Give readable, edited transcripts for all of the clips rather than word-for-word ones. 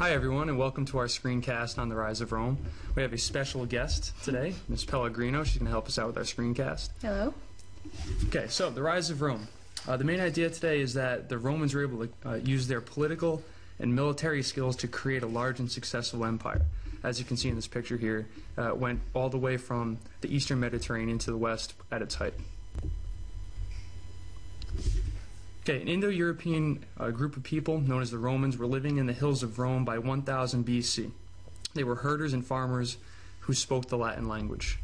Hi everyone, and welcome to our screencast on the rise of Rome. We have a special guest today, Ms. Pellegrino. She's going to help us out with our screencast. Hello. Okay, so the rise of Rome. The main idea today is that the Romans were able to use their political and military skills to create a large and successful empire. As you can see in this picture here, it went all the way from the eastern Mediterranean to the west at its height. Okay, an Indo-European group of people known as the Romans were living in the hills of Rome by 1000 BC. They were herders and farmers who spoke the Latin language.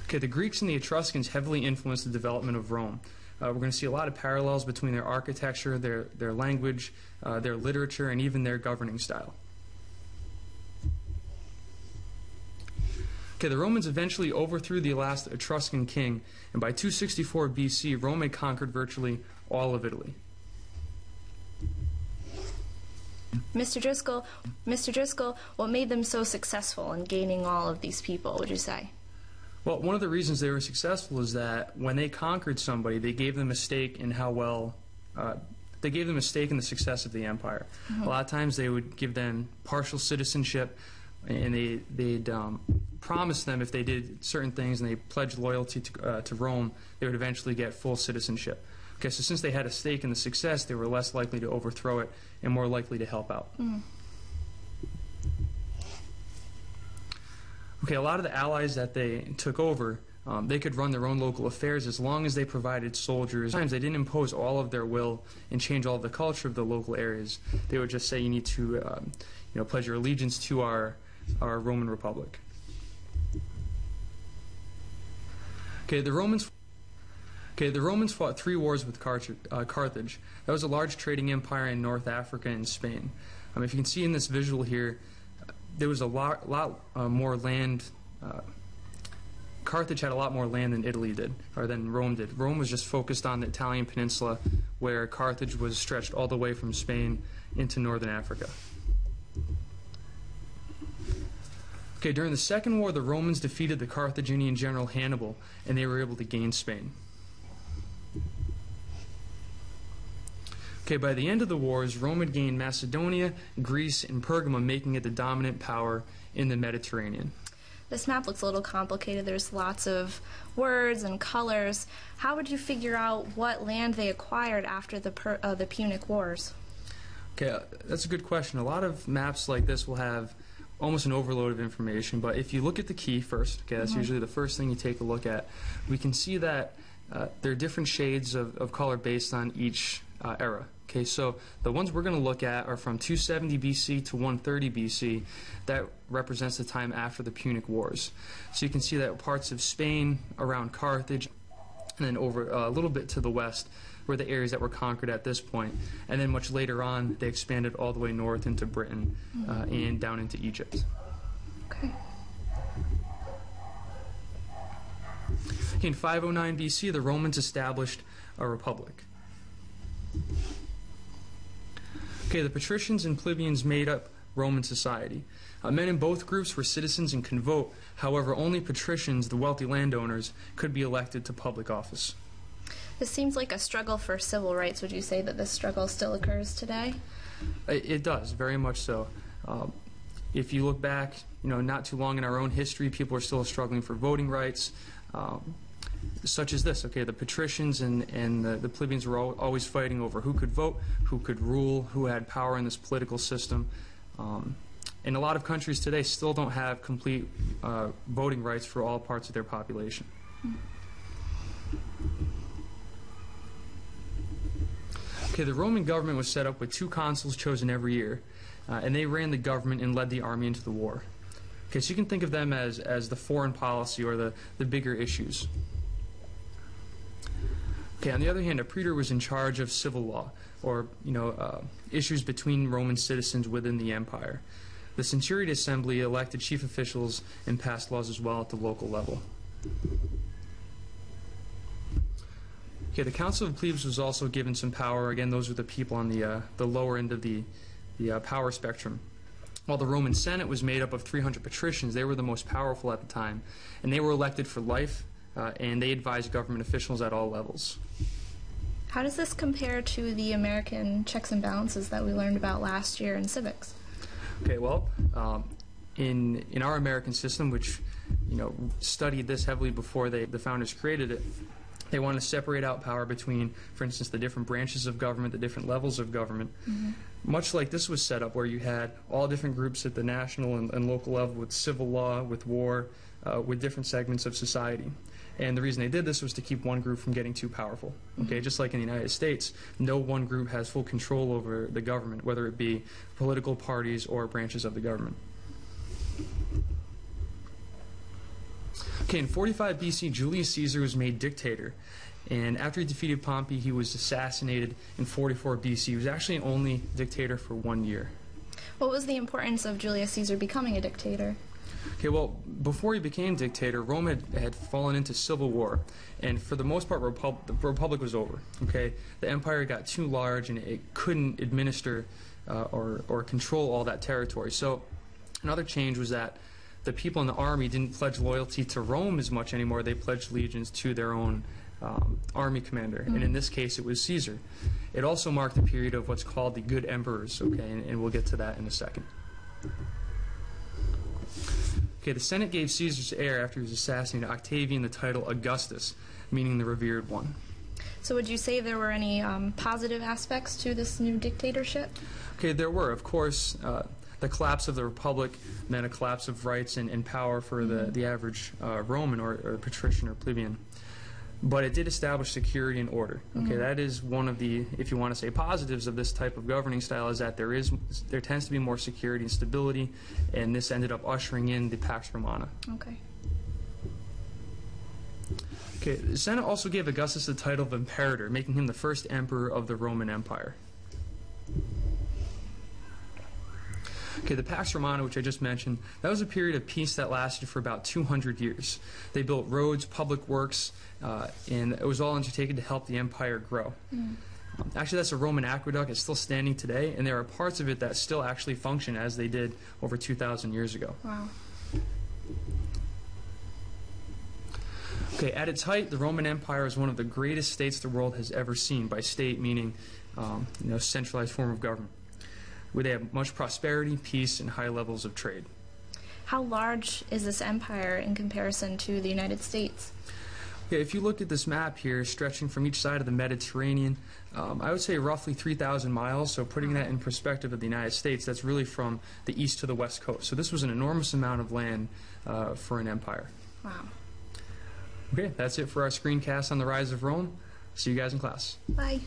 Okay, the Greeks and the Etruscans heavily influenced the development of Rome. We're going to see a lot of parallels between their architecture, their language, their literature, and even their governing style. Okay, the Romans eventually overthrew the last Etruscan king, and by 264 BC, Rome had conquered virtually all of Italy. Mr. Driscoll, what made them so successful in gaining all of these people, would you say? Well, one of the reasons they were successful is that when they conquered somebody, they gave them a stake in how well, they gave them a stake in the success of the empire. A lot of times they would give them partial citizenship, and they'd promise them if they did certain things and they pledged loyalty to Rome, they would eventually get full citizenship. Okay, so since they had a stake in the success, they were less likely to overthrow it and more likely to help out. Okay, a lot of the allies that they took over, they could run their own local affairs as long as they provided soldiers. Sometimes they didn't impose all of their will and change all of the culture of the local areas. They would just say you need to pledge your allegiance to our Roman Republic. Okay, the Romans fought 3 wars with Carthage. That was a large trading empire in North Africa and Spain. If you can see in this visual here, there was a lot more land. Carthage had a lot more land than Italy did, or than Rome did. Rome was just focused on the Italian peninsula, where Carthage was stretched all the way from Spain into northern Africa. Okay, during the Second War, the Romans defeated the Carthaginian general Hannibal, and they were able to gain Spain. Okay, by the end of the wars, Rome had gained Macedonia, Greece, and Pergamum, making it the dominant power in the Mediterranean. This map looks a little complicated. There's lots of words and colors. How would you figure out what land they acquired after the Punic Wars? Okay, that's a good question. A lot of maps like this will have almost an overload of information, but if you look at the key first, okay, that's usually the first thing you take a look at, we can see that there are different shades of color based on each era. Okay, so the ones we're going to look at are from 270 BC to 130 BC. That represents the time after the Punic Wars. So you can see that parts of Spain around Carthage, and then over a little bit to the west were the areas that were conquered at this point. And then much later on, they expanded all the way north into Britain and down into Egypt. Okay. In 509 BC, the Romans established a republic. Okay, the patricians and plebeians made up Roman society. Men in both groups were citizens and could vote. However, only patricians, the wealthy landowners, could be elected to public office. This seems like a struggle for civil rights. Would you say that this struggle still occurs today? It does, very much so. If you look back, not too long in our own history, people are still struggling for voting rights, such as this. Okay, the patricians and the plebeians were always fighting over who could vote, who could rule, who had power in this political system. And a lot of countries today still don't have complete voting rights for all parts of their population. Okay, the Roman government was set up with 2 consuls chosen every year, and they ran the government and led the army into the war. Okay, so you can think of them as the foreign policy or the bigger issues. Okay, on the other hand, a praetor was in charge of civil law, or issues between Roman citizens within the empire. The Centuriate Assembly elected chief officials and passed laws as well at the local level. Okay, the Council of Plebes was also given some power. Again, those were the people on the lower end of the power spectrum. While the Roman Senate was made up of 300 patricians, they were the most powerful at the time, and they were elected for life, and they advised government officials at all levels. How does this compare to the American checks and balances that we learned about last year in civics? Okay, well, in our American system, which studied this heavily before the founders created it, they wanted to separate out power between, for instance, the different branches of government, the different levels of government. Much like this was set up, where you had all different groups at the national and local level with civil law, with war, with different segments of society. And the reason they did this was to keep one group from getting too powerful. Okay, just like in the United States, no one group has full control over the government, whether it be political parties or branches of the government. Okay, in 45 BC, Julius Caesar was made dictator. And after he defeated Pompey, he was assassinated in 44 BC. He was actually only dictator for 1 year. What was the importance of Julius Caesar becoming a dictator? Okay, well, before he became dictator, Rome had fallen into civil war, and for the most part, the Republic was over. Okay, the empire got too large, and it couldn't administer or control all that territory. So, another change was that the people in the army didn't pledge loyalty to Rome as much anymore. They pledged allegiance to their own army commander, and in this case, it was Caesar. It also marked the period of what's called the Good Emperors. Okay, and we'll get to that in a second. Okay, the Senate gave Caesar's heir after he was assassinated, Octavian, the title Augustus, meaning the revered one. So would you say there were any positive aspects to this new dictatorship? Okay, there were. Of course, the collapse of the Republic meant a collapse of rights and power for the average Roman or patrician or plebeian. But it did establish security and order. Okay, that is one of the, if you want to say, positives of this type of governing style, is that there tends to be more security and stability, and this ended up ushering in the Pax Romana. Okay. Okay, the Senate also gave Augustus the title of Imperator, making him the first emperor of the Roman Empire. Okay, the Pax Romana, which I just mentioned, that was a period of peace that lasted for about 200 years. They built roads, public works, and it was all undertaken to help the empire grow. Actually, that's a Roman aqueduct. It's still standing today, and there are parts of it that still actually function as they did over 2,000 years ago. Wow. Okay, at its height, the Roman Empire is one of the greatest states the world has ever seen. By state, meaning centralized form of government, where they have much prosperity, peace, and high levels of trade. How large is this empire in comparison to the United States? Okay, if you look at this map here, stretching from each side of the Mediterranean, I would say roughly 3,000 miles. So putting that in perspective of the United States, that's really from the east to the west coast. So this was an enormous amount of land for an empire. Wow. Okay, that's it for our screencast on the rise of Rome. See you guys in class. Bye.